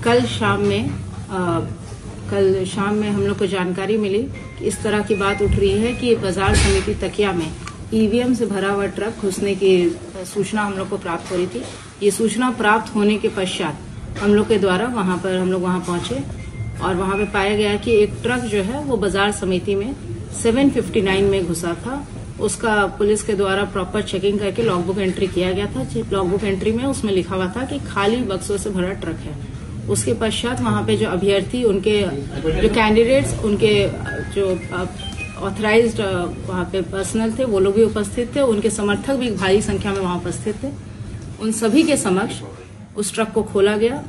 कल शाम में हम लोग को जानकारी मिली कि इस तरह की बात उठ रही है कि बाजार समिति तकिया में ईवीएम से भरा हुआ ट्रक घुसने की सूचना हम लोग को प्राप्त हो रही थी। ये सूचना प्राप्त होने के पश्चात हम लोग के द्वारा हम लोग वहां पहुंचे और वहां पे पाया गया कि एक ट्रक जो है वो बाजार समिति में 759 में घुसा था। उसका पुलिस के द्वारा प्रॉपर चेकिंग करके लॉगबुक एंट्री किया गया था। लॉगबुक एंट्री में उसमें लिखा हुआ था कि खाली बक्सों से भरा ट्रक है। उसके पश्चात वहां पे जो अभ्यर्थी, उनके जो कैंडिडेट्स, उनके जो ऑथराइज्ड वहां पे पर्सनल थे, वो लोग भी उपस्थित थे। उनके समर्थक भी भारी संख्या में वहां उपस्थित थे। उन सभी के समक्ष उस ट्रक को खोला गया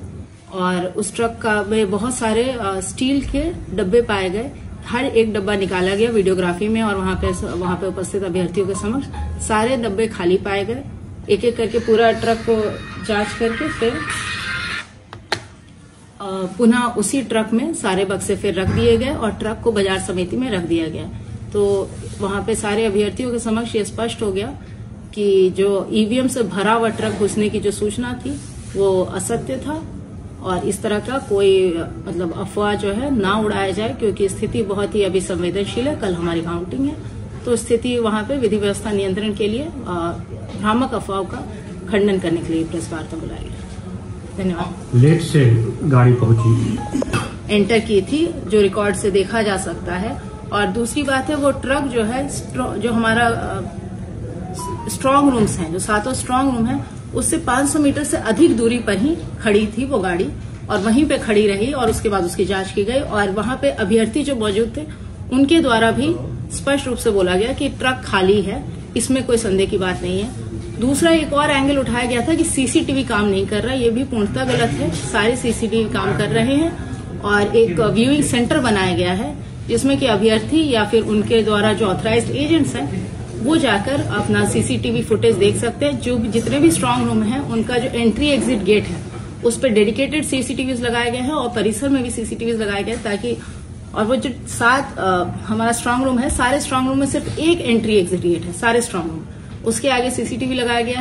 और उस ट्रक में बहुत सारे स्टील के डब्बे पाए गए। हर एक डब्बा निकाला गया वीडियोग्राफी में और वहां पे उपस्थित अभ्यर्थियों के समक्ष सारे डब्बे खाली पाए गए। एक एक करके पूरा ट्रक को जांच करके फिर पुनः उसी ट्रक में सारे बक्से फिर रख दिए गए और ट्रक को बाजार समिति में रख दिया गया। तो वहां पे सारे अभ्यर्थियों के समक्ष ये स्पष्ट हो गया कि जो ईवीएम से भरा हुआ ट्रक घुसने की जो सूचना थी वो असत्य था और इस तरह का कोई अफवाह जो है ना उड़ाया जाए, क्योंकि स्थिति बहुत ही अभी संवेदनशील है। कल हमारी काउंटिंग है, तो स्थिति वहां पे विधि व्यवस्था नियंत्रण के लिए भ्रामक अफवाहों का खंडन करने के लिए प्रेस वार्ता बुलाई है। धन्यवाद। लेट से गाड़ी पहुंची, एंटर की थी, जो रिकॉर्ड से देखा जा सकता है। और दूसरी बात है, वो ट्रक जो है जो हमारा स्ट्रांग रूम्स हैं, जो 7 स्ट्रांग रूम है, उससे 500 मीटर से अधिक दूरी पर ही खड़ी थी वो गाड़ी और वहीं पे खड़ी रही और उसके बाद उसकी जांच की गई। और वहां पे अभ्यर्थी जो मौजूद थे उनके द्वारा भी स्पष्ट रूप से बोला गया कि ट्रक खाली है, इसमें कोई संदेह की बात नहीं है। दूसरा एक और एंगल उठाया गया था कि सीसीटीवी काम नहीं कर रहा, ये भी पूर्णतः गलत है। सारे सीसीटीवी काम कर रहे हैं और एक व्यूइंग सेंटर बनाया गया है जिसमें कि अभ्यर्थी या फिर उनके द्वारा जो ऑथराइज्ड एजेंट्स हैं वो जाकर अपना सीसीटीवी फुटेज देख सकते हैं। जो जितने भी स्ट्रांग रूम हैं उनका जो एंट्री एग्जिट गेट है उस पर डेडिकेटेड सीसीटीवी लगाए गए हैं और परिसर में भी सीसीटीवी लगाए गए ताकि, और वो जो 7 हमारा स्ट्रांग रूम है, सारे स्ट्रांग रूम में सिर्फ एक एंट्री एग्जिट गेट है, सारे स्ट्रांग रूम, उसके आगे सीसीटीवी लगाया गया है।